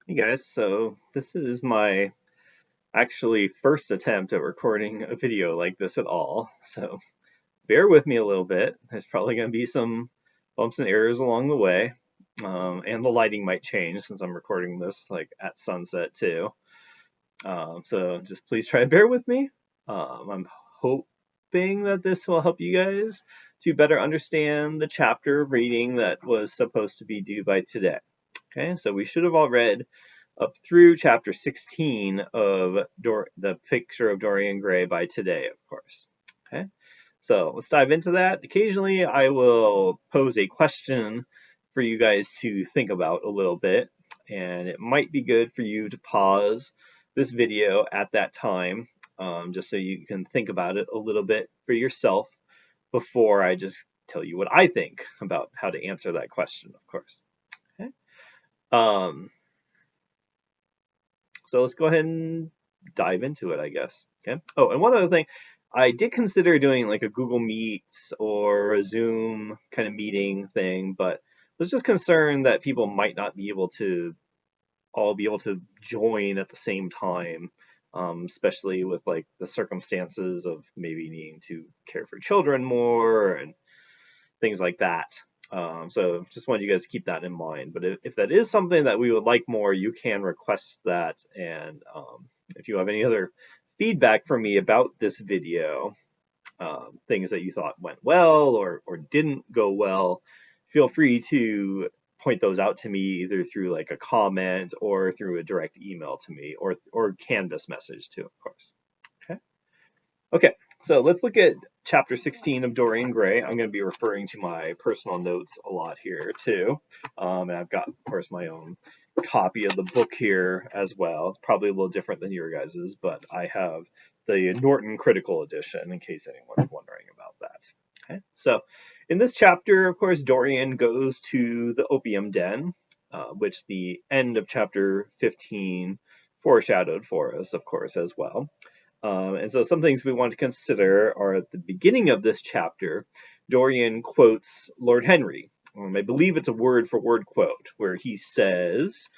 Hey guys, so this is my actually first attempt at recording a video like this at all. So bear with me a little bit. There's probably going to be some bumps and errors along the way. And the lighting might change since I'm recording this like at sunset too. So just please try to bear with me. I'm hoping that this will help you guys to better understand the chapter of reading that was supposed to be due by today. Okay, so we should have all read up through chapter 16 of the Picture of Dorian Gray by today, of course. Okay, so let's dive into that. Occasionally, I will pose a question for you guys to think about a little bit, and it might be good for you to pause this video at that time, just so you can think about it a little bit for yourself before I just tell you what I think about how to answer that question, of course. Okay. Um, So let's go ahead and dive into it, I guess. Okay. Oh, and one other thing, I did consider doing like a Google Meets or a Zoom kind of meeting thing, but I was just concerned that people might not be able to all be able to join at the same time, especially with like the circumstances of maybe needing to care for children more and things like that. So just wanted you guys to keep that in mind. But if that is something that we would like more, you can request that. And if you have any other feedback for me about this video, things that you thought went well or didn't go well, feel free to point those out to me either through like a comment or through a direct email to me or Canvas message too, of course. Okay. Okay, so let's look at chapter 16 of Dorian Gray. I'm going to be referring to my personal notes a lot here too. And I've got, of course, my own copy of the book here as well. It's probably a little different than your guys's, but I have the Norton Critical Edition in case anyone's wondering about that. Okay, so in this chapter, of course, Dorian goes to the opium den, which the end of chapter 15 foreshadowed for us, of course, as well. And so some things we want to consider are at the beginning of this chapter, Dorian quotes Lord Henry. I believe it's a word for word quote, where he says,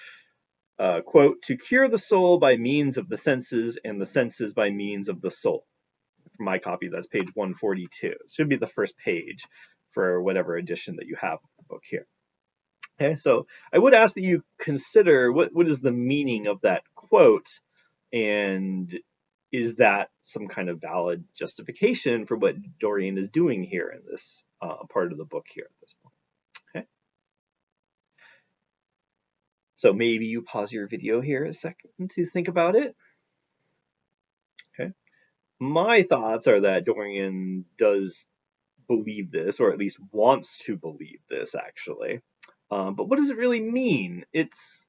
quote, to cure the soul by means of the senses and the senses by means of the soul. For my copy, that's page 142. It should be the first page for whatever edition that you have of the book here. Okay, so I would ask that you consider what is the meaning of that quote, and is that some kind of valid justification for what Dorian is doing here in this part of the book here at this point? Okay. So maybe you pause your video here a second to think about it. Okay. My thoughts are that Dorian does believe this, or at least wants to believe this, actually. But what does it really mean? It's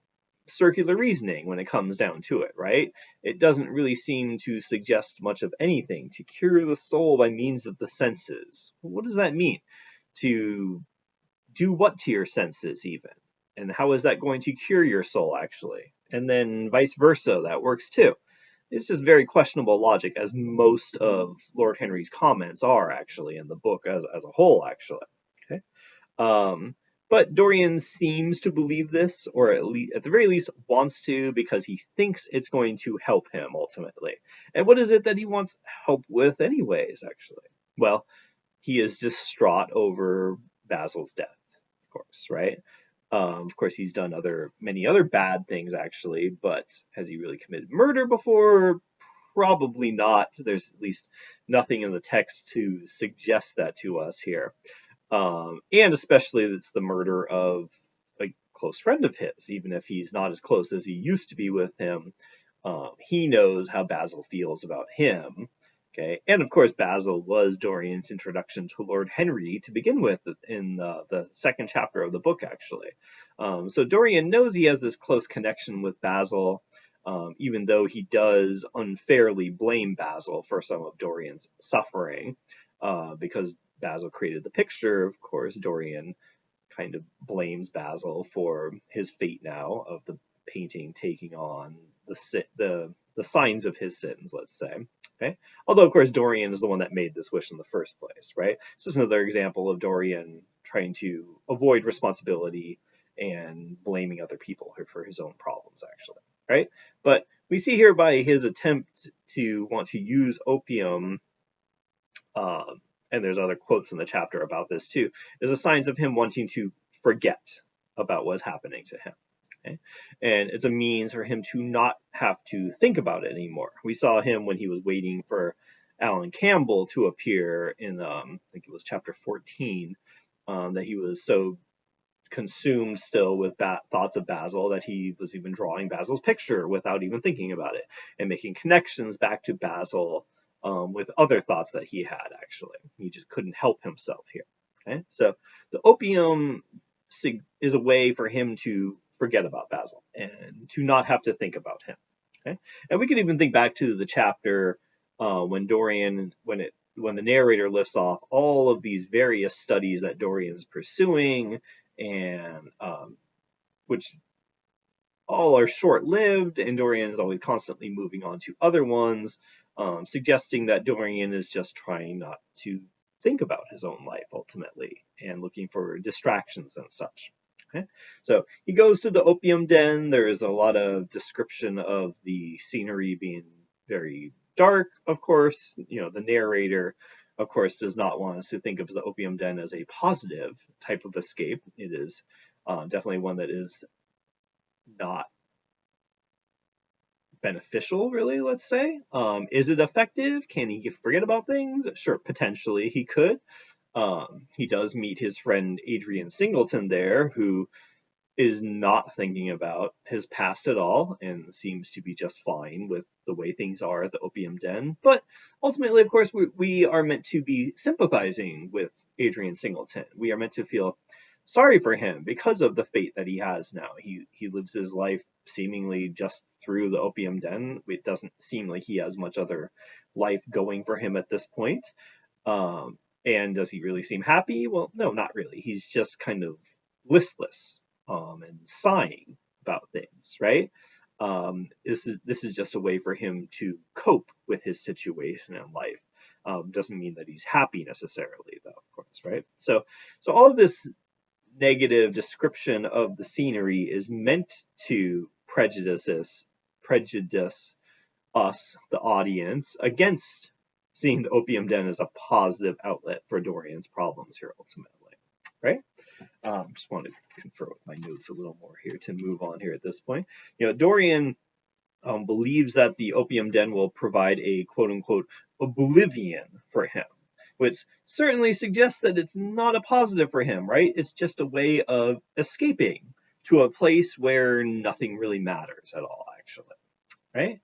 circular reasoning when it comes down to it, right? It doesn't really seem to suggest much of anything. To cure the soul by means of the senses. What does that mean? To do what to your senses, even? And how is that going to cure your soul, actually? And then vice versa, that works too. It's just very questionable logic, as most of Lord Henry's comments are, actually, in the book as a whole, actually. Okay. But Dorian seems to believe this, or at the very least wants to, because he thinks it's going to help him ultimately. And what is it that he wants help with anyways, actually? Well, he is distraught over Basil's death, of course, right? Of course, he's done many other bad things, actually, but has he really committed murder before? Probably not. There's at least nothing in the text to suggest that to us here. And especially it's the murder of a close friend of his, even if he's not as close as he used to be with him. He knows how Basil feels about him. Okay, and of course Basil was Dorian's introduction to Lord Henry to begin with in the second chapter of the book, actually. So Dorian knows he has this close connection with Basil, even though he does unfairly blame Basil for some of Dorian's suffering, because Basil created the picture. Of course, Dorian kind of blames Basil for his fate now of the painting taking on the signs of his sins, let's say. Okay. Although, of course, Dorian is the one that made this wish in the first place, right? So it's another example of Dorian trying to avoid responsibility and blaming other people for his own problems, actually, right? But we see here by his attempt to want to use opium, and there's other quotes in the chapter about this too, is a signs of him wanting to forget about what's happening to him. Okay? And it's a means for him to not have to think about it anymore. We saw him when he was waiting for Alan Campbell to appear in, I think it was chapter 14, that he was so consumed still with thoughts of Basil that he was even drawing Basil's picture without even thinking about it, and making connections back to Basil with other thoughts that he had, actually. He just couldn't help himself here. Okay? So the opium is a way for him to forget about Basil and to not have to think about him. Okay? And we can even think back to the chapter when the narrator lists off all of these various studies that Dorian's pursuing, and which all are short-lived, and Dorian is always constantly moving on to other ones, suggesting that Dorian is just trying not to think about his own life ultimately, and looking for distractions and such. Okay? So he goes to the opium den. There is a lot of description of the scenery being very dark, of course. The narrator, of course, does not want us to think of the opium den as a positive type of escape. It is definitely one that is not beneficial, really, let's say. Is it effective? Can he forget about things? Sure, potentially he could. He does meet his friend Adrian Singleton there, who is not thinking about his past at all and seems to be just fine with the way things are at the opium den. But ultimately, of course, we are meant to be sympathizing with Adrian Singleton. We are meant to feel sorry for him because of the fate that he has now. He lives his life seemingly just through the opium den. It doesn't seem like he has much other life going for him at this point. And does he really seem happy? Well, no, not really. He's just kind of listless and sighing about things, right? This is just a way for him to cope with his situation in life. Doesn't mean that he's happy necessarily, though, of course, right? So all of this negative description of the scenery is meant to prejudice us, the audience, against seeing the opium den as a positive outlet for Dorian's problems here, ultimately, right? Just wanted to confer with my notes a little more here to move on here at this point. Dorian believes that the opium den will provide a quote-unquote oblivion for him, which certainly suggests that it's not a positive for him, right? It's just a way of escaping to a place where nothing really matters at all, actually, right?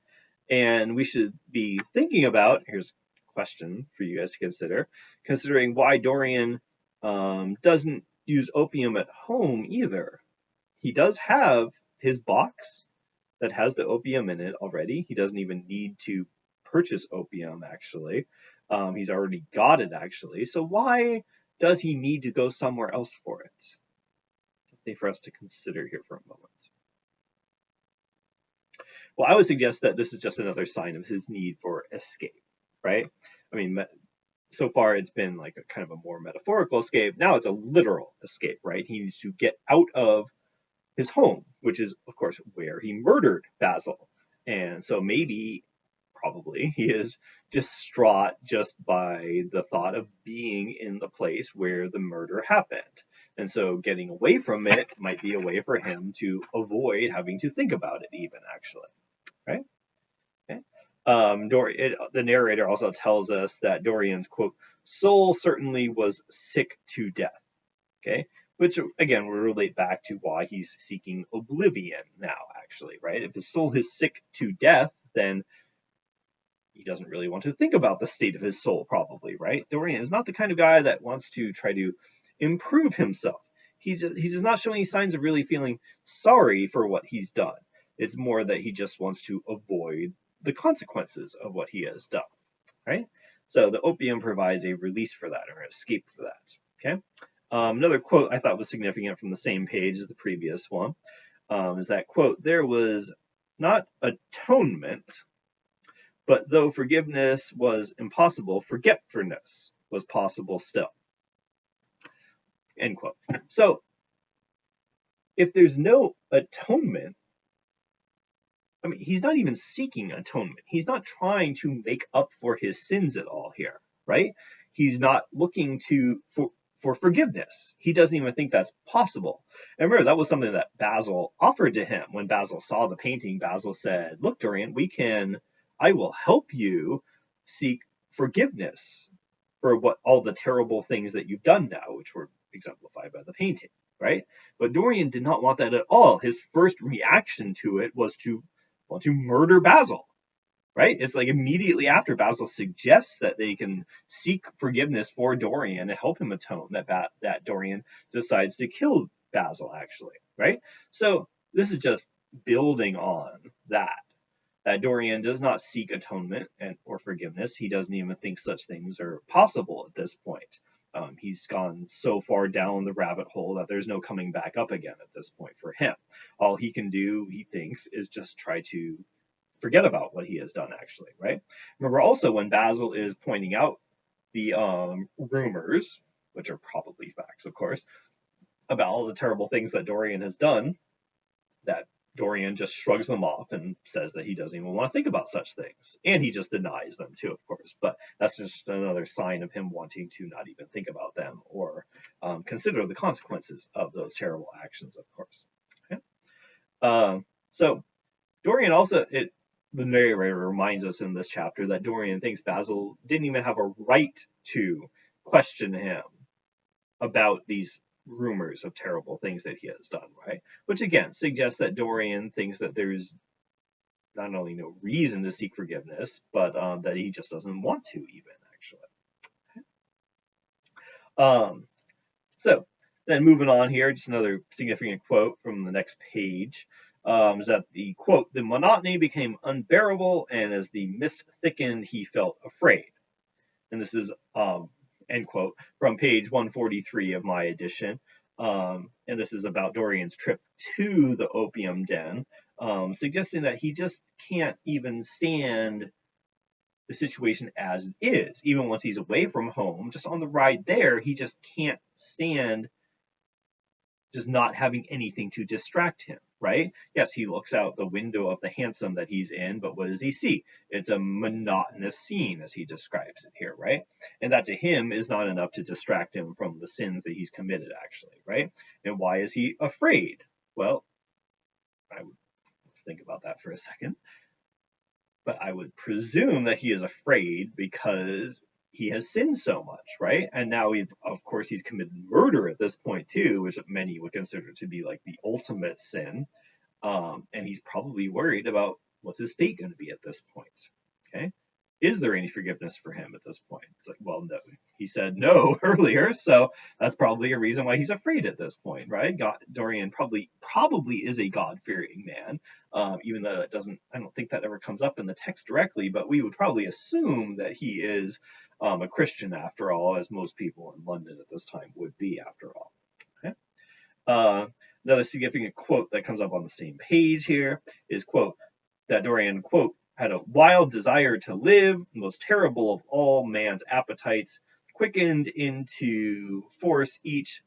And we should be thinking about, here's a question for you guys to consider, considering why Dorian doesn't use opium at home either. He does have his box that has the opium in it already. He doesn't even need to purchase opium, actually. He's already got it, actually. So why does he need to go somewhere else for it? Something for us to consider here for a moment. Well, I would suggest that this is just another sign of his need for escape, right? I mean, so far it's been like a kind of a more metaphorical escape. Now it's a literal escape, right? He needs to get out of his home, which is, of course, where he murdered Basil. And so probably, he is distraught just by the thought of being in the place where the murder happened. And so getting away from it might be a way for him to avoid having to think about it even, actually. Right? Okay. The narrator also tells us that Dorian's, quote, soul certainly was sick to death. Okay? Which, again, will relate back to why he's seeking oblivion now, actually, right? If his soul is sick to death, then he doesn't really want to think about the state of his soul, probably, right? Dorian is not the kind of guy that wants to try to improve himself. He's just not showing any signs of really feeling sorry for what he's done. It's more that he just wants to avoid the consequences of what he has done, right? So the opium provides a release for that, or an escape for that, okay? Another quote I thought was significant from the same page as the previous one is that, quote, there was not atonement, but though forgiveness was impossible, forgetfulness was possible still, end quote. So if there's no atonement, I mean, he's not even seeking atonement. He's not trying to make up for his sins at all here, right? He's not looking for forgiveness. He doesn't even think that's possible. And remember, that was something that Basil offered to him. When Basil saw the painting, Basil said, "Look, Dorian, I will help you seek forgiveness for what all the terrible things that you've done now," which were exemplified by the painting, right? But Dorian did not want that at all. His first reaction to it was to want to murder Basil, right? It's like immediately after Basil suggests that they can seek forgiveness for Dorian and help him atone, that Dorian decides to kill Basil, actually, right? So this is just building on that Dorian does not seek atonement or forgiveness. He doesn't even think such things are possible at this point. He's gone so far down the rabbit hole that there's no coming back up again at this point for him. All he can do, he thinks, is just try to forget about what he has done, actually, right? Remember also when Basil is pointing out the rumors, which are probably facts, of course, about all the terrible things that Dorian has done, that Dorian just shrugs them off and says that he doesn't even want to think about such things. And he just denies them too, of course. But that's just another sign of him wanting to not even think about them or consider the consequences of those terrible actions, of course. Okay? So Dorian also, the narrator reminds us in this chapter that Dorian thinks Basil didn't even have a right to question him about these rumors of terrible things that he has done, right? Which again suggests that Dorian thinks that there's not only no reason to seek forgiveness, but that he just doesn't want to even, actually. So then moving on here, just another significant quote from the next page. Is that the quote, "The monotony became unbearable, and as the mist thickened, he felt afraid." And this is end quote, from page 143 of my edition. And this is about Dorian's trip to the opium den, suggesting that he just can't even stand the situation as it is. Even once he's away from home, just on the ride there, he just can't stand just not having anything to distract him, right? Yes, he looks out the window of the hansom that he's in, but what does he see? It's a monotonous scene, as he describes it here, right? And that to him is not enough to distract him from the sins that he's committed, actually, right? And why is he afraid? Well, let's think about that for a second. But I would presume that he is afraid because he has sinned so much, right? And now of course, he's committed murder at this point too, which many would consider to be like the ultimate sin. And he's probably worried about what's his fate going to be at this point. Okay. Is there any forgiveness for him at this point? It's like, well, no. He said no earlier, so that's probably a reason why he's afraid at this point, right? Dorian probably is a God-fearing man, even though I don't think that ever comes up in the text directly, but we would probably assume that he is a Christian after all, as most people in London at this time would be after all. Okay. Another significant quote that comes up on the same page here is, quote, that Dorian, quote, had a wild desire to live, the most terrible of all man's appetites, quickened into force each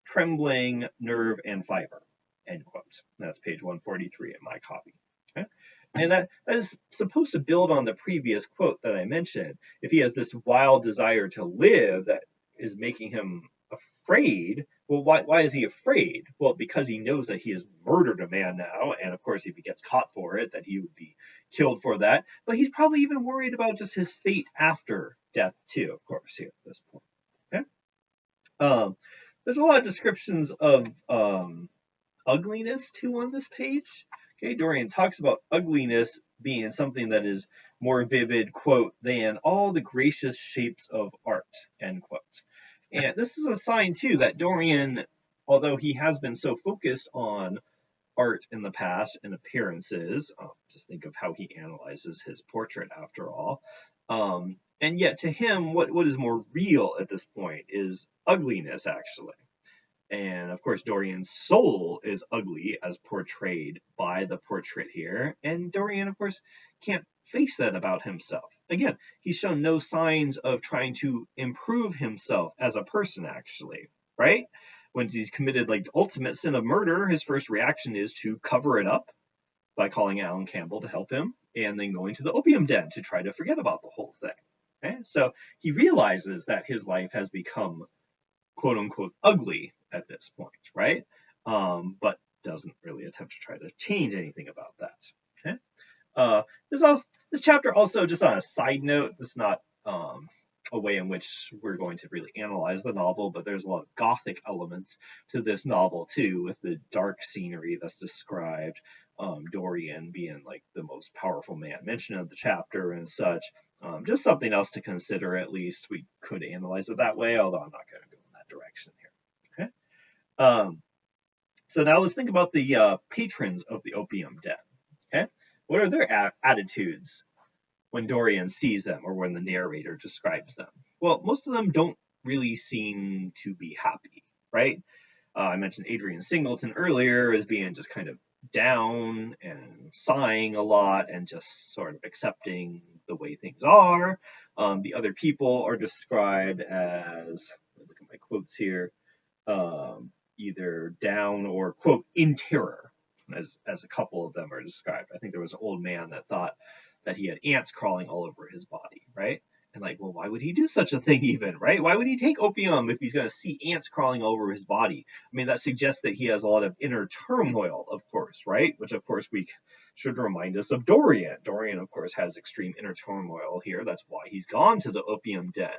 trembling nerve and fiber, end quote. That's page 143 in my copy. Okay? And that is supposed to build on the previous quote that I mentioned. If he has this wild desire to live that is making him afraid, well, why is he afraid? Well, because he knows that he has murdered a man now, and of course, if he gets caught for it, that he would be killed for that. But he's probably even worried about just his fate after death, too, of course, here at this point. Okay? There's a lot of descriptions of ugliness, too, on this page. Okay, Dorian talks about ugliness being something that is more vivid, quote, than all the gracious shapes of art, end quote. And this is a sign, too, that Dorian, although he has been so focused on art in the past and appearances, just think of how he analyzes his portrait after all, and yet to him, what is more real at this point is ugliness, actually. And of course, Dorian's soul is ugly as portrayed by the portrait here. And Dorian, of course, can't face that about himself. Again, he's shown no signs of trying to improve himself as a person, actually, right? when he's committed like the ultimate sin of murder, his first reaction is to cover it up by calling Alan Campbell to help him, and then going to the opium den to try to forget about the whole thing. Okay? So he realizes that his life has become quote unquote ugly at this point, right? But doesn't really attempt to try to change anything about that. Okay. Uh, this chapter also, just on a side note, it's not a way in which we're going to really analyze the novel, but there's a lot of gothic elements to this novel too, with the dark scenery that's described. Dorian being like the most powerful man mentioned in the chapter and such. Just something else to consider, at least. We could analyze it that way, although I'm not going to go in that direction here. Okay. So now let's think about the patrons of the opium den. Okay. What are their attitudes when Dorian sees them or when the narrator describes them? Well, most of them don't really seem to be happy, right? I mentioned Adrian Singleton earlier as being just kind of down and sighing a lot and just sort of accepting the way things are. The other people are described as, look at my quotes here, either down or, quote, in terror, as a couple of them are described. I think there was an old man that thought that he had ants crawling all over his body, right? And like, well, why would he do such a thing even, right? Why would he take opium if he's going to see ants crawling all over his body? I mean, that suggests that he has a lot of inner turmoil, of course, right? Which, of course, we should remind us of Dorian. Dorian, of course, has extreme inner turmoil here. That's why he's gone to the opium den.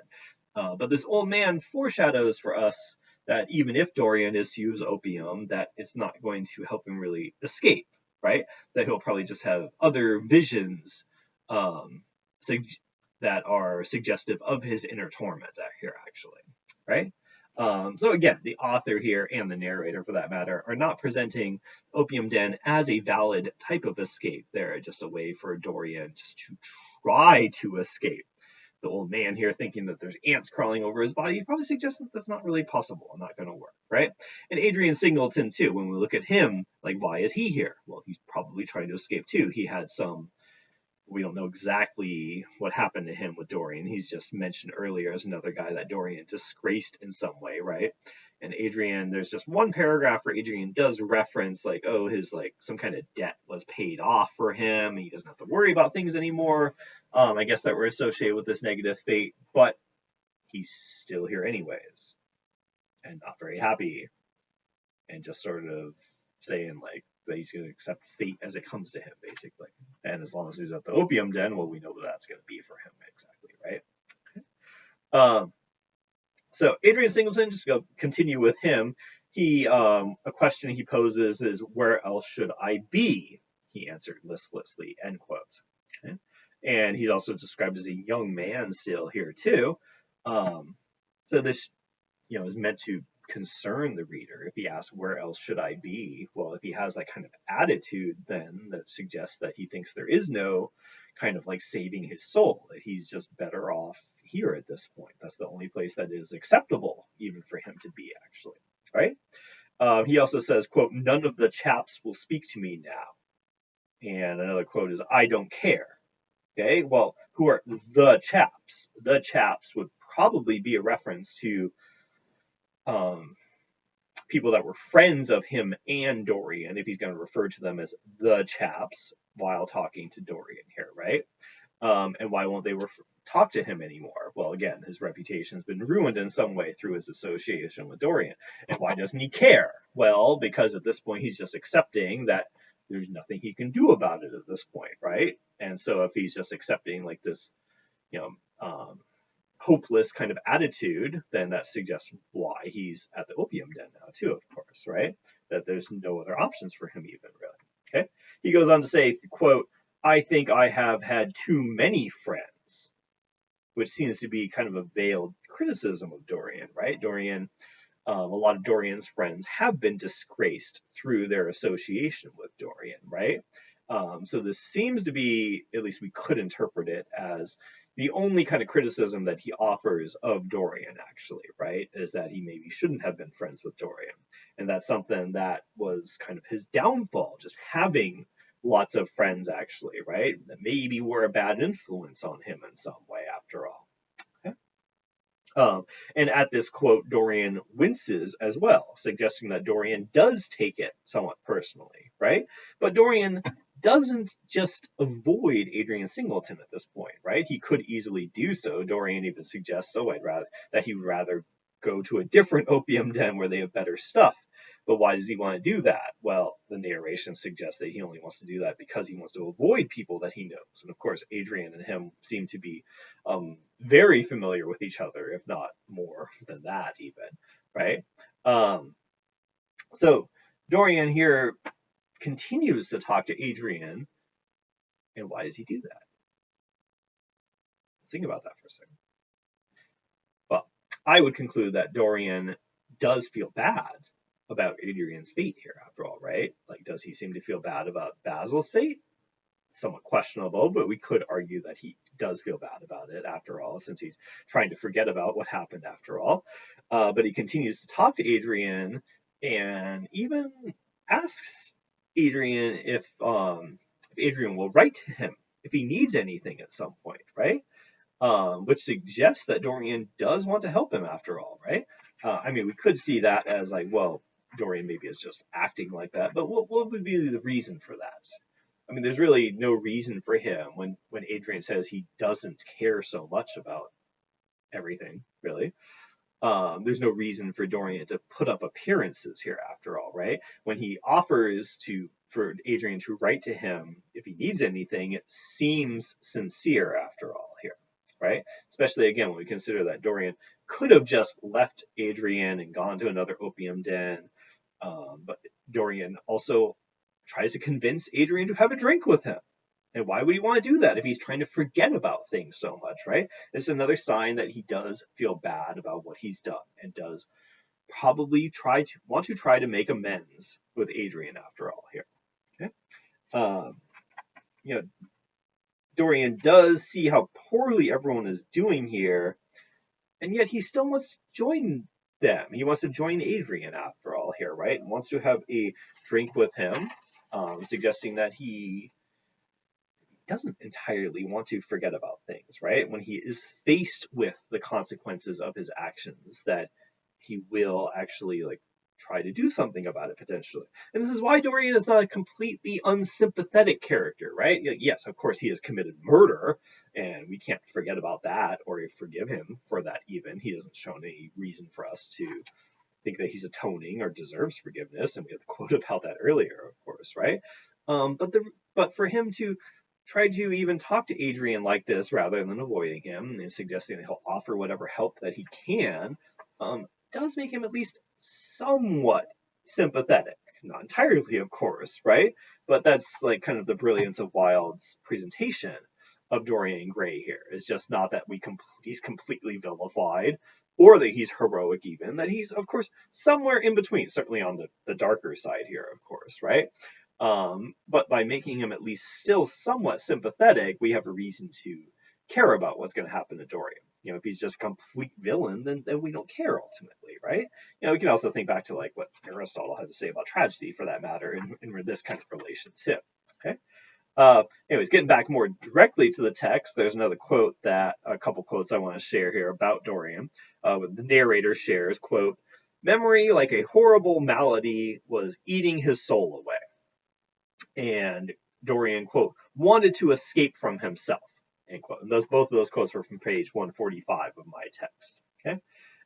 But this old man foreshadows for us that even if Dorian is to use opium, that it's not going to help him really escape, right? That he'll probably just have other visions that are suggestive of his inner torment here, actually, right? So again, the author here and the narrator, for that matter, are not presenting opium den as a valid type of escape. They're just a way for Dorian just to try to escape. The old man here thinking that there's ants crawling over his body, he probably suggests that that's not really possible and not going to work, right? And Adrian Singleton, too, when we look at him, like, why is he here? Well, he's probably trying to escape, too. He had we don't know exactly what happened to him with Dorian. He's just mentioned earlier as another guy that Dorian disgraced in some way, right? And Adrian, there's just one paragraph where Adrian does reference like, oh, his like some kind of debt was paid off for him. He doesn't have to worry about things anymore. I guess that were associated with this negative fate, but he's still here anyways, and not very happy, and just sort of saying like that he's going to accept fate as it comes to him, basically. And as long as he's at the opium den, well, we know what that's going to be for him exactly, right? So Adrian Singleton, just to continue with him, a question he poses is, where else should I be? He answered listlessly, end quote. Okay? And he's also described as a young man still here too. So this, is meant to concern the reader. If he asks, where else should I be? Well, if he has that kind of attitude, then that suggests that he thinks there is no kind of like saving his soul, that he's just better off here at this point. That's the only place that is acceptable even for him to be, actually, right? He also says, quote, none of the chaps will speak to me now. And another quote is, I don't care. Okay, well, who are the chaps? The chaps would probably be a reference to people that were friends of him and Dorian, if he's going to refer to them as the chaps while talking to Dorian here, right? And why won't they talk to him anymore? Well, again, his reputation has been ruined in some way through his association with Dorian. And why doesn't he care? Well, because at this point he's just accepting that there's nothing he can do about it at this point, right? And so if he's just accepting like this, hopeless kind of attitude, then that suggests why he's at the opium den now too, of course, right? That there's no other options for him even, really. Okay. He goes on to say, quote, I think I have had too many friends, which seems to be kind of a veiled criticism of Dorian, right? Dorian, a lot of Dorian's friends have been disgraced through their association with Dorian, right? So this seems to be, at least we could interpret it as the only kind of criticism that he offers of Dorian, actually, right, is that he maybe shouldn't have been friends with Dorian. And that's something that was kind of his downfall, just having lots of friends, actually, right, that maybe were a bad influence on him in some way, after all. Okay. And at this quote, Dorian winces as well, suggesting that Dorian does take it somewhat personally, right? But Dorian doesn't just avoid Adrian Singleton at this point, right? He could easily do so. Dorian even suggests, that he would rather go to a different opium den where they have better stuff. But why does he want to do that? Well, the narration suggests that he only wants to do that because he wants to avoid people that he knows. And of course, Adrian and him seem to be very familiar with each other, if not more than that, even, right? Um, so Dorian here continues to talk to Adrian, and why does he do that? Let's think about that for a second. Well, I would conclude that Dorian does feel bad about Adrian's fate here, after all, right? Like, does he seem to feel bad about Basil's fate? Somewhat questionable, but we could argue that he does feel bad about it after all, since he's trying to forget about what happened after all. But he continues to talk to Adrian and even asks Adrian if Adrian will write to him if he needs anything at some point, right? Which suggests that Dorian does want to help him after all, right? I mean, we could see that as like, well, Dorian maybe is just acting like that, but what would be the reason for that? I mean, there's really no reason for him when Adrian says he doesn't care so much about everything, really. There's no reason for Dorian to put up appearances here after all, right? When he offers for Adrian to write to him if he needs anything, it seems sincere after all here, right? Especially again when we consider that Dorian could have just left Adrian and gone to another opium den, but Dorian also tries to convince Adrian to have a drink with him. And why would he want to do that if he's trying to forget about things so much, right? It's another sign that he does feel bad about what he's done and does probably want to try to make amends with Adrian after all here. Okay. Um, you know, Dorian does see how poorly everyone is doing here, and yet he still wants to join them. He wants to join Adrian after all here, right? And wants to have a drink with him, suggesting that he doesn't entirely want to forget about things, right? When he is faced with the consequences of his actions, that he will actually like try to do something about it potentially. And this is why Dorian is not a completely unsympathetic character, right? Yes, of course he has committed murder, and we can't forget about that or forgive him for that even. He hasn't shown any reason for us to think that he's atoning or deserves forgiveness, and we had a quote about that earlier, of course, right? But for him to try to even talk to Adrian like this rather than avoiding him and suggesting that he'll offer whatever help that he can, does make him at least somewhat sympathetic. Not entirely, of course, right? But that's like kind of the brilliance of Wilde's presentation of Dorian Gray here. It's just not that he's completely vilified or that he's heroic even, that he's, of course, somewhere in between, certainly on the darker side here, of course, right? But by making him at least still somewhat sympathetic, we have a reason to care about what's going to happen to Dorian. If he's just a complete villain, then we don't care ultimately, right? We can also think back to like what Aristotle had to say about tragedy, for that matter, in this kind of relation too. Okay. Anyways, getting back more directly to the text, there's a couple quotes I want to share here about Dorian. The narrator shares, quote, "Memory, like a horrible malady, was eating his soul away." And Dorian, quote, "wanted to escape from himself," end quote. And both of those quotes were from page 145 of my text. Okay.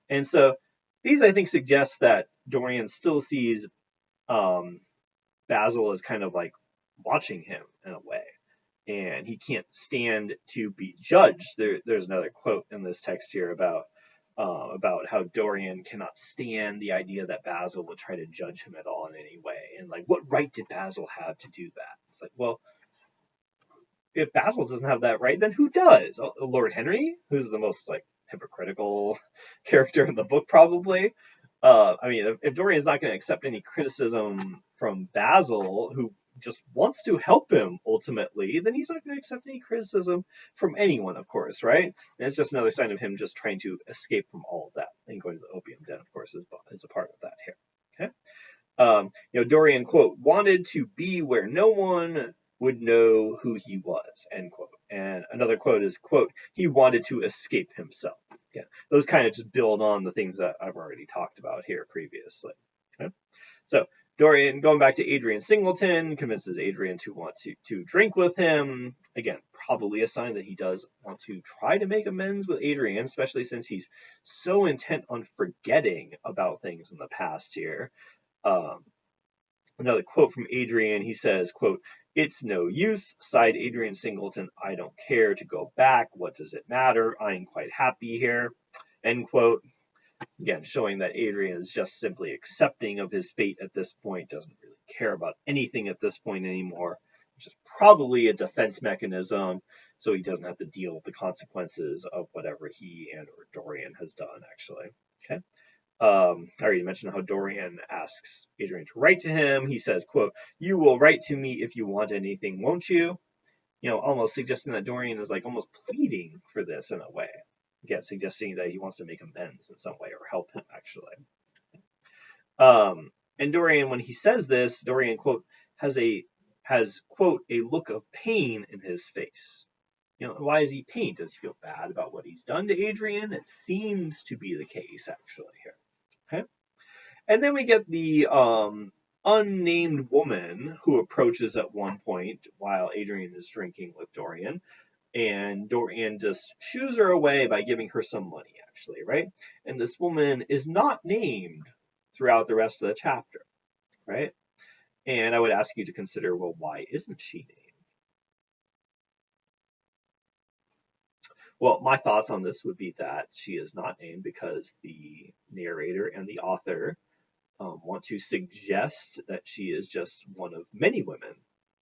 And so these, I think, suggest that Dorian still sees Basil as kind of like watching him in a way, and he can't stand to be judged. There's another quote in this text here about how Dorian cannot stand the idea that Basil would try to judge him at all in any way, and like, what right did Basil have to do that? It's like, well, if Basil doesn't have that right, then who does? Lord Henry, who's the most like hypocritical character in the book, probably. I mean, if Dorian's not going to accept any criticism from Basil, who just wants to help him ultimately, then he's not going to accept any criticism from anyone, of course, right? And it's just another sign of him just trying to escape from all of that. And going to the opium den, of course, is a part of that here. Okay. Dorian, quote, "wanted to be where no one would know who he was," end quote. And another quote is, quote, "he wanted to escape himself." Yeah, those kind of just build on the things that I've already talked about here previously. Okay? So Dorian, going back to Adrian Singleton, convinces Adrian to want to drink with him. Again, probably a sign that he does want to try to make amends with Adrian, especially since he's so intent on forgetting about things in the past here. Um, Another quote from Adrian, he says, quote, "It's no use," sighed Adrian Singleton. "I don't care to go back. What does it matter? I'm quite happy here," end quote. Again, showing that Adrian is just simply accepting of his fate at this point, doesn't really care about anything at this point anymore, which is probably a defense mechanism, so he doesn't have to deal with the consequences of whatever he and or Dorian has done, actually. Okay. I already mentioned how Dorian asks Adrian to write to him. He says, quote, "You will write to me if you want anything, won't you?" Almost suggesting that Dorian is like almost pleading for this in a way. Again, suggesting that he wants to make amends in some way or help him, actually. And Dorian, when he says this, Dorian, quote, has, quote, "a look of pain in his face." Why is he pained? Does he feel bad about what he's done to Adrian? It seems to be the case, actually, here. Okay. And then we get the unnamed woman who approaches at one point while Adrian is drinking with Dorian. And Dorian just shoos her away by giving her some money, actually, right? And this woman is not named throughout the rest of the chapter, right? And I would ask you to consider, well, why isn't she named? Well, my thoughts on this would be that she is not named because the narrator and the author want to suggest that she is just one of many women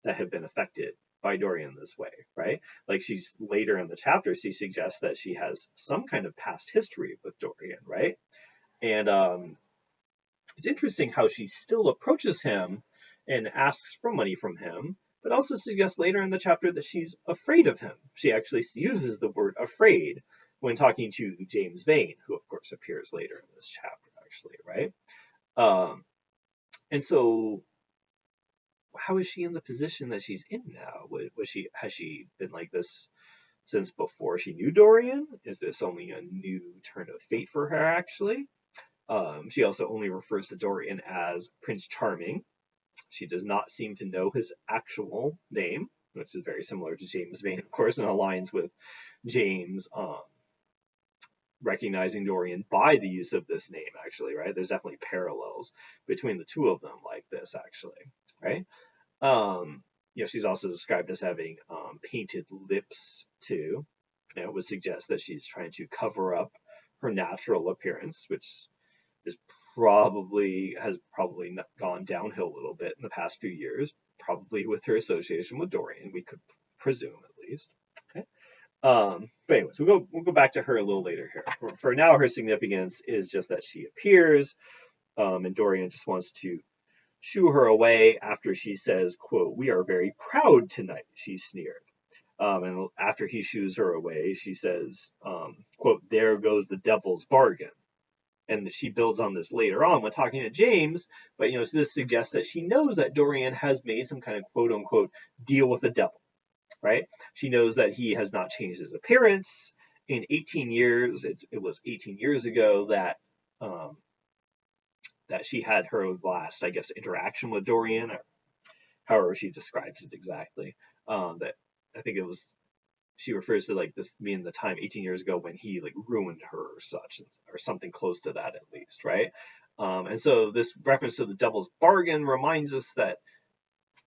that have been affected by Dorian this way, right? Like she's later in the chapter, she suggests that she has some kind of past history with Dorian, right? And it's interesting how she still approaches him and asks for money from him, but also suggests later in the chapter that she's afraid of him. She actually uses the word afraid when talking to James Vane, who of course appears later in this chapter, actually, right? Um, and so how is she in the position that she's in now? Has she been like this since before she knew Dorian? Is this only a new turn of fate for her, actually? She also only refers to Dorian as Prince Charming. She does not seem to know his actual name, which is very similar to James Vane, of course, and aligns with James recognizing Dorian by the use of this name, actually, right? There's definitely parallels between the two of them like this, actually, right? She's also described as having painted lips too. It would suggest that she's trying to cover up her natural appearance, which is has probably gone downhill a little bit in the past few years, probably with her association with Dorian, we could presume at least. Okay. But anyways, we'll go back to her a little later here. For now, her significance is just that she appears, and Dorian just wants to shoo her away after she says, quote, "We are very proud tonight," she sneered. And after he shoos her away, she says, quote, "There goes the devil's bargain." And she builds on this later on when talking to James, but so this suggests that she knows that Dorian has made some kind of quote unquote deal with the devil, right? She knows that he has not changed his appearance in 18 years. It was 18 years ago that that she had her last, I guess, interaction with Dorian, or however she describes it exactly. That I think it was, she refers to like this being the time 18 years ago when he like ruined her or such, or something close to that at least, right? And so this reference to the devil's bargain reminds us that,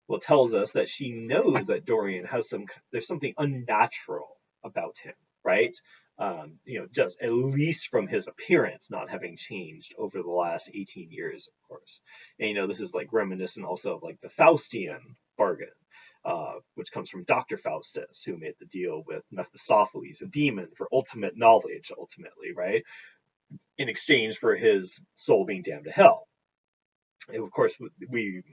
well, tells us that she knows that Dorian has there's something unnatural about him, right? Just at least from his appearance not having changed over the last 18 years, of course. And, this is like reminiscent also of like the Faustian bargain, which comes from Dr. Faustus, who made the deal with Mephistopheles, a demon, for ultimate knowledge, ultimately, right? In exchange for his soul being damned to hell. And of course, we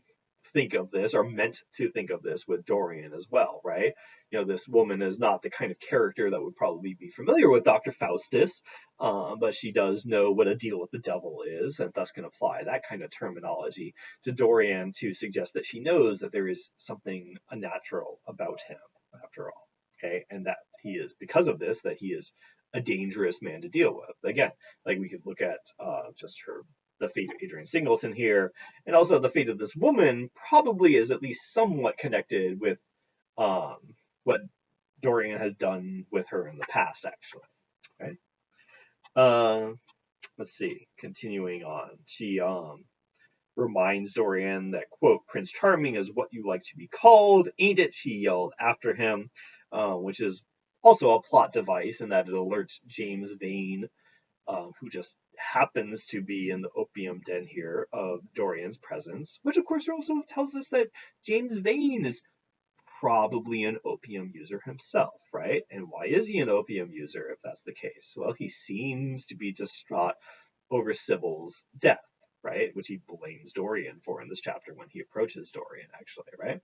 think of this, or meant to think of this, with Dorian as well, right? This woman is not the kind of character that would probably be familiar with Dr. Faustus, but she does know what a deal with the devil is, and thus can apply that kind of terminology to Dorian to suggest that she knows that there is something unnatural about him, after all. Okay, and that he is, because of this, that he is a dangerous man to deal with. Again, like we could look at just the fate of Adrian Singleton here, and also the fate of this woman probably is at least somewhat connected with um, what Dorian has done with her in the past, actually. Right? Uh, let's see. Continuing on, she reminds Dorian that, quote, Prince Charming is what you like to be called, ain't it? She yelled after him, which is also a plot device in that it alerts James Vane, who just happens to be in the opium den here, of Dorian's presence, which of course also tells us that James Vane is probably an opium user himself, right? And why is he an opium user if that's the case? Well, he seems to be distraught over Sybil's death, right? Which he blames Dorian for in this chapter when he approaches Dorian, actually, right?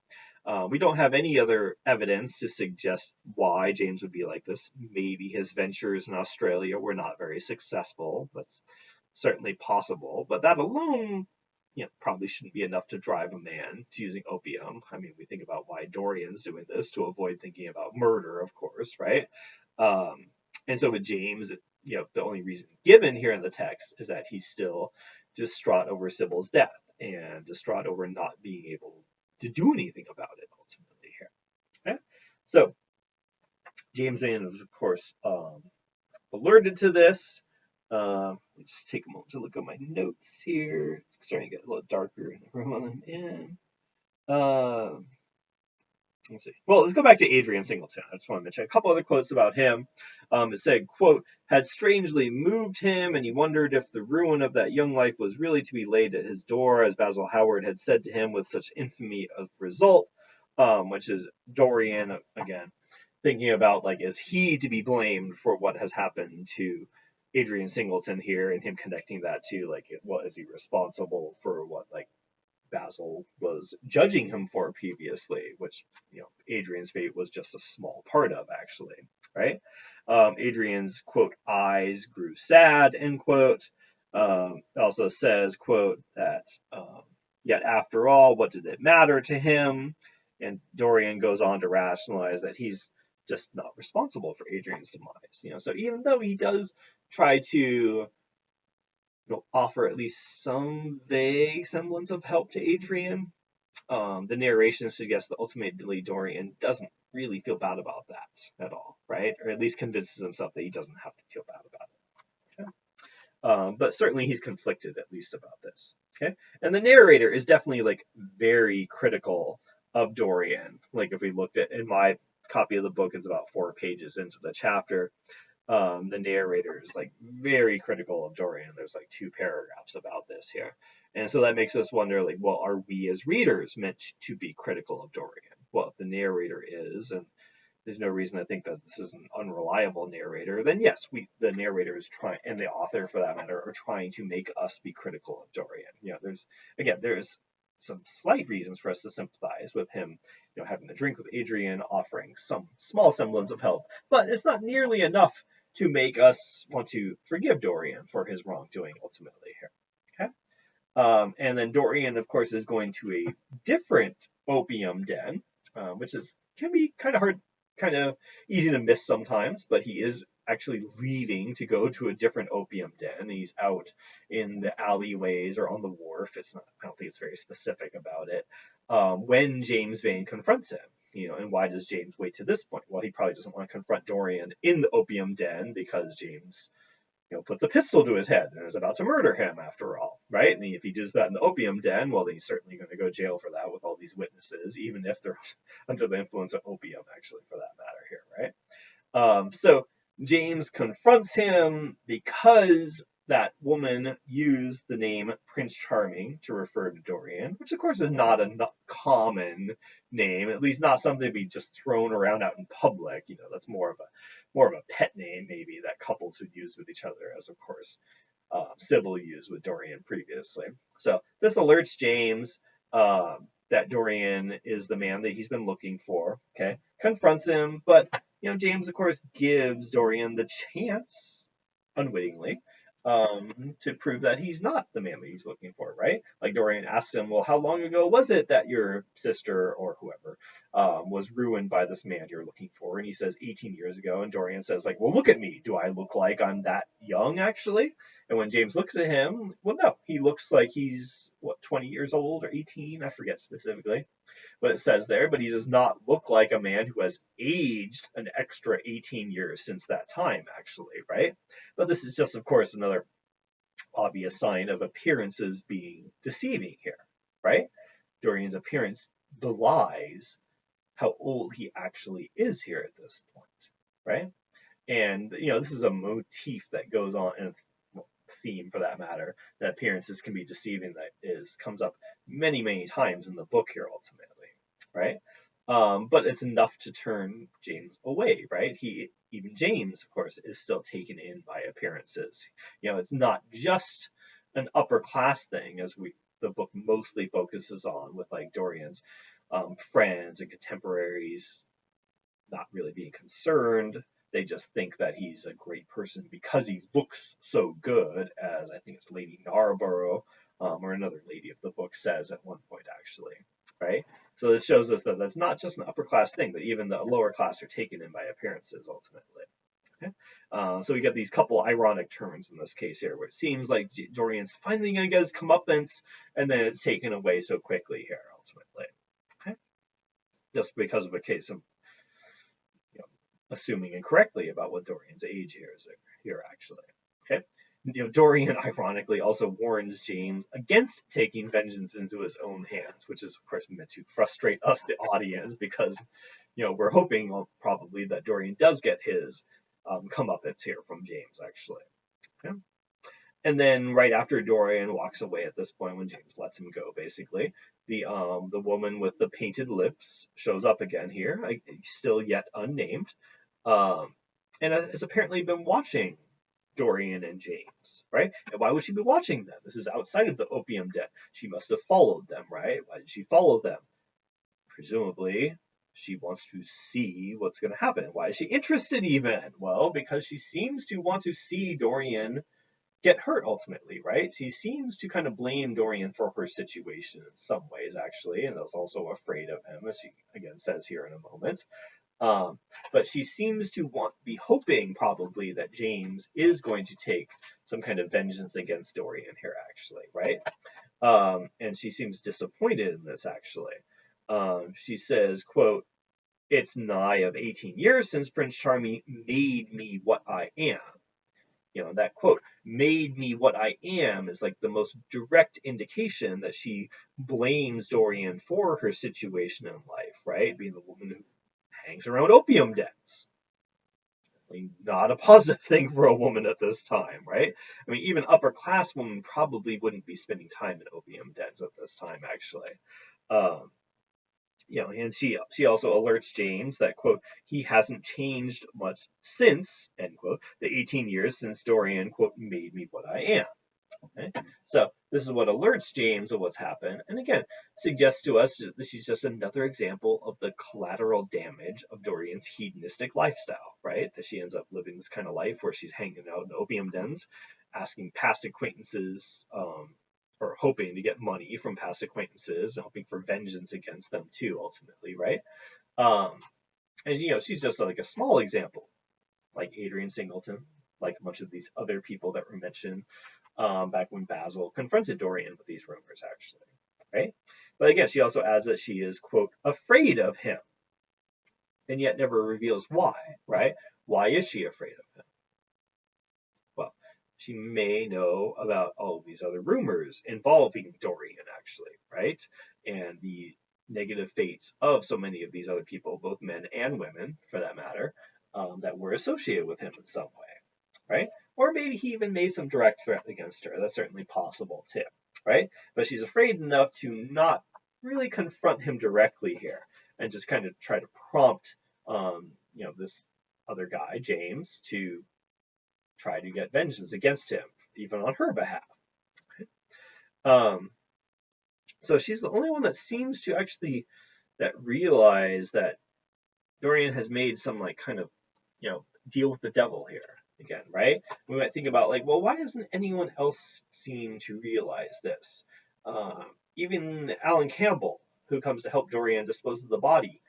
We don't have any other evidence to suggest why James would be like this. Maybe his ventures in Australia were not very successful. That's certainly possible, but that alone, probably shouldn't be enough to drive a man to using opium. I mean, we think about why Dorian's doing this to avoid thinking about murder, of course, right? And so with James, the only reason given here in the text is that he's still distraught over Sybil's death and distraught over not being able to do anything about it ultimately here. Okay? So James Vane is, of course, alerted to this. Let me just take a moment to look at my notes here. It's starting to get a little darker in the room I'm in. Let's see. Well, let's go back to Adrian Singleton. I just want to mention a couple other quotes about him. It said, quote, had strangely moved him, and he wondered if the ruin of that young life was really to be laid at his door, as Basil Howard had said to him with such infamy of result, which is Dorian, again, thinking about, like, is he to be blamed for what has happened to Adrian Singleton here, and him connecting that to, like, what is he responsible for what, like, Basil was judging him for previously, which, Adrian's fate was just a small part of, actually, right? Adrian's, quote, eyes grew sad, end quote. Also says, quote, that yet after all, what did it matter to him? And Dorian goes on to rationalize that he's just not responsible for Adrian's demise. So even though he does try to offer at least some vague semblance of help to Adrian, the narration suggests that ultimately Dorian doesn't really feel bad about that at all, right? Or at least convinces himself that he doesn't have to feel bad about it. Okay? But certainly he's conflicted at least about this. Okay, and the narrator is definitely like very critical of Dorian. Like if we looked at in my copy of the book, it's about 4 pages into the chapter. The narrator is like very critical of Dorian. There's like 2 paragraphs about this here. And so that makes us wonder, like, well, are we as readers meant to be critical of Dorian? Well, if the narrator is, and there's no reason to think that this is an unreliable narrator, then yes, the narrator is trying, and the author for that matter, are trying to make us be critical of Dorian. There's some slight reasons for us to sympathize with him, having to drink with Adrian, offering some small semblance of help, but it's not nearly enough to make us want to forgive Dorian for his wrongdoing ultimately here. Okay? And then Dorian, of course, is going to a different opium den, which can be kind of hard, kind of easy to miss sometimes, but he is actually leaving to go to a different opium den. He's out in the alleyways or on the wharf. I don't think it's very specific about it. When James Vane confronts him. And why does James wait to this point? Well, he probably doesn't want to confront Dorian in the opium den because James, puts a pistol to his head and is about to murder him after all, right? And if he does that in the opium den, well, then he's certainly going to go to jail for that with all these witnesses, even if they're under the influence of opium, actually, for that matter here, right? So James confronts him because that woman used the name Prince Charming to refer to Dorian, which of course is not a common name, at least not something to be just thrown around out in public. That's more of a pet name maybe that couples would use with each other, as of course Sybil used with Dorian previously. So this alerts James that Dorian is the man that he's been looking for. Okay, confronts him, but James, of course, gives Dorian the chance, unwittingly, to prove that he's not the man that he's looking for, right? Like Dorian asks him, well, how long ago was it that your sister or whoever was ruined by this man you're looking for? And he says 18 years ago. And Dorian says, like, well, look at me. Do I look like I'm that young, actually? And when James looks at him, well, no, he looks like he's, what, 20 years old or 18? I forget specifically what it says there, but he does not look like a man who has aged an extra 18 years since that time, actually, right? But this is just, of course, another obvious sign of appearances being deceiving here, right? Dorian's appearance belies how old he actually is here at this point, right? And, this is a motif that goes on, and theme for that matter, that appearances can be deceiving, comes up many, many times in the book here ultimately, right? But it's enough to turn James away, right? Even James, of course, is still taken in by appearances. It's not just an upper class thing, as the book mostly focuses on with like Dorian's friends and contemporaries not really being concerned. They just think that he's a great person because he looks so good, as I think it's Lady Narborough or another lady of the book says at one point, actually, right? So this shows us that that's not just an upper class thing, but even the lower class are taken in by appearances ultimately. Okay? So we get these couple ironic turns in this case here, where it seems like Dorian's finally going to get his comeuppance, and then it's taken away so quickly here ultimately. Okay? Just because of a case of assuming incorrectly about what Dorian's age is here actually. Okay. Dorian ironically also warns James against taking vengeance into his own hands, which is of course meant to frustrate us, the audience, because we're hoping probably that Dorian does get his comeuppance here from James actually. Okay. And then right after Dorian walks away at this point, when James lets him go, basically, the woman with the painted lips shows up again here, still yet unnamed, and has apparently been watching Dorian and James, right? And why would she be watching them? This is outside of the opium den. She must have followed them, right? Why did she follow them? Presumably, she wants to see what's going to happen. Why is she interested even? Well, because she seems to want to see Dorian get hurt ultimately, right? She seems to kind of blame Dorian for her situation in some ways, actually, and is also afraid of him, as she again says here in a moment. But she seems to be hoping probably that James is going to take some kind of vengeance against Dorian here, actually, right? And she seems disappointed in this, actually. She says, quote, "It's nigh of 18 years since Prince Charming made me what I am." That quote, "made me what I am," is like the most direct indication that she blames Dorian for her situation in life, right? Being the woman who hangs around opium dens. Not a positive thing for a woman at this time, right? I mean, even upper class women probably wouldn't be spending time in opium dens at this time, actually. Um, and she also alerts James that, quote, "he hasn't changed much since," end quote, "the 18 years since Dorian, quote, made me what I am." Okay? So this is what alerts James of what's happened, and again suggests to us that this is just another example of the collateral damage of Dorian's hedonistic lifestyle, right? That she ends up living this kind of life where she's hanging out in opium dens, asking past acquaintances, or hoping to get money from past acquaintances, and hoping for vengeance against them too, ultimately, right? And she's just like a small example, like Adrian Singleton, like a bunch of these other people that were mentioned back when Basil confronted Dorian with these rumors, actually, right? But again, she also adds that she is, quote, "afraid of him," and yet never reveals why, right? Why is she afraid of him? Well, she may know about all of these other rumors involving Dorian, actually, right? And the negative fates of so many of these other people, both men and women, for that matter, that were associated with him in some way, right? Or maybe he even made some direct threat against her. That's certainly possible too, right? But she's afraid enough to not really confront him directly here, and just kind of try to prompt, this other guy, James, to try to get vengeance against him, even on her behalf. Um, so she's the only one that seems to actually realize that Dorian has made some kind of deal with the devil here, again, right? We might think about like, well, why doesn't anyone else seem to realize this? Even Alan Campbell, who comes to help Dorian dispose of the body,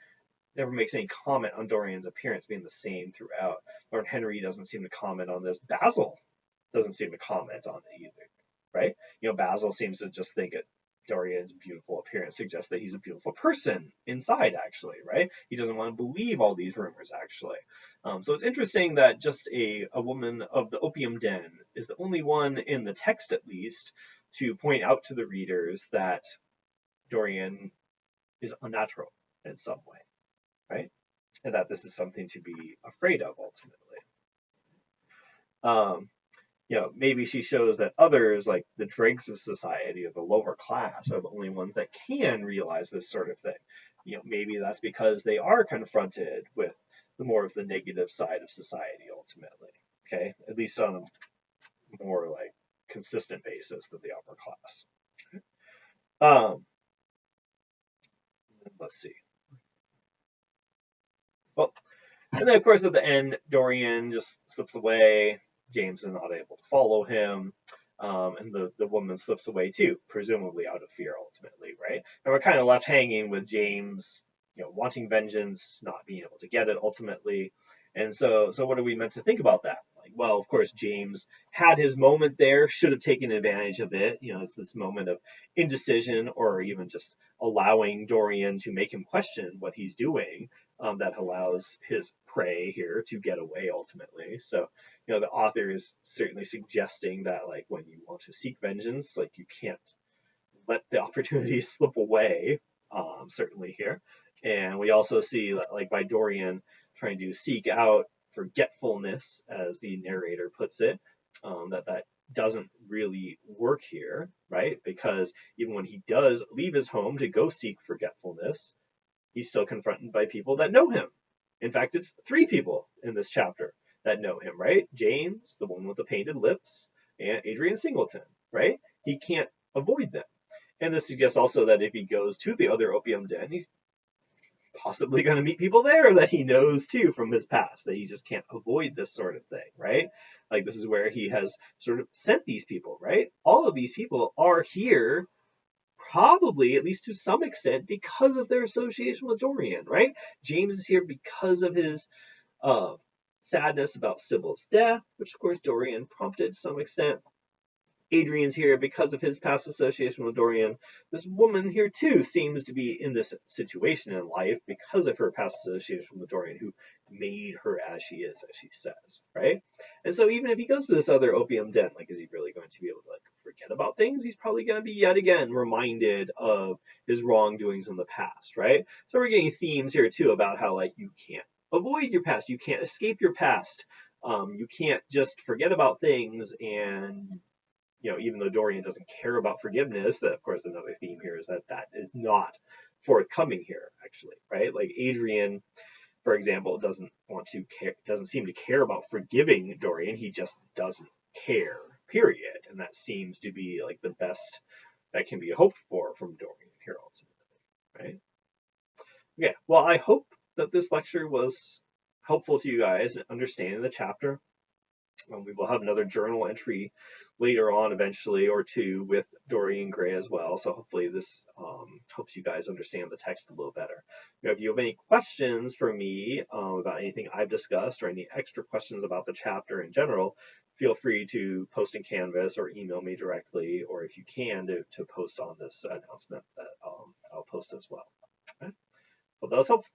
never makes any comment on Dorian's appearance being the same throughout. Lord Henry doesn't seem to comment on this. Basil doesn't seem to comment on it either, right? Basil seems to just think it Dorian's beautiful appearance suggests that he's a beautiful person inside, actually, right? He doesn't want to believe all these rumors, actually. So it's interesting that just a woman of the opium den is the only one in the text, at least, to point out to the readers that Dorian is unnatural in some way, right? And that this is something to be afraid of ultimately. Um, maybe she shows that others, like the dregs of society or the lower class, are the only ones that can realize this sort of thing. Maybe that's because they are confronted with the more of the negative side of society ultimately. Okay, at least on a more like consistent basis than the upper class. Um, let's see. Well, and then of course at the end, Dorian just slips away. James is not able to follow him. And the woman slips away too, presumably out of fear ultimately, right? And we're kind of left hanging with James, wanting vengeance, not being able to get it ultimately. And so what are we meant to think about that? Like, well, of course, James had his moment there, should have taken advantage of it. It's this moment of indecision or even just allowing Dorian to make him question what he's doing, that allows his prey here to get away ultimately. So the author is certainly suggesting that like when you want to seek vengeance, like you can't let the opportunity slip away, certainly here. And we also see that like by Dorian trying to seek out forgetfulness, as the narrator puts it, that doesn't really work here, right? Because even when he does leave his home to go seek forgetfulness, he's still confronted by people that know him. In fact, it's 3 people in this chapter that know him, right? James, the one with the painted lips, and Adrian Singleton, right? He can't avoid them. And this suggests also that if he goes to the other opium den, he's possibly going to meet people there that he knows too from his past, that he just can't avoid this sort of thing, right? Like this is where he has sort of sent these people, right? All of these people are here probably, at least to some extent, because of their association with Dorian, right? James is here because of his uh, sadness about Sybil's death, which of course Dorian prompted to some extent. Adrian's here because of his past association with Dorian. This woman here too seems to be in this situation in life because of her past association with Dorian, who made her as she is, as she says, right? And so even if he goes to this other opium den, like is he really going to be able to like forget about things? He's probably going to be yet again reminded of his wrongdoings in the past, right? So we're getting themes here too about how like you can't avoid your past, you can't escape your past. You can't just forget about things. And even though Dorian doesn't care about forgiveness, that of course another theme here is that that is not forthcoming here, actually, right? Like Adrian, for example, doesn't seem to care about forgiving Dorian. He just doesn't care, period. And that seems to be like the best that can be hoped for from Dorian here, ultimately, right? Okay, well, I hope that this lecture was helpful to you guys in understanding the chapter. We will have another journal entry later on, eventually, or two with Dorian Gray as well. So hopefully this helps you guys understand the text a little better. If you have any questions for me about anything I've discussed or any extra questions about the chapter in general, feel free to post in Canvas or email me directly, or if you can, to post on this announcement that I'll post as well. Okay? Hope that was helpful.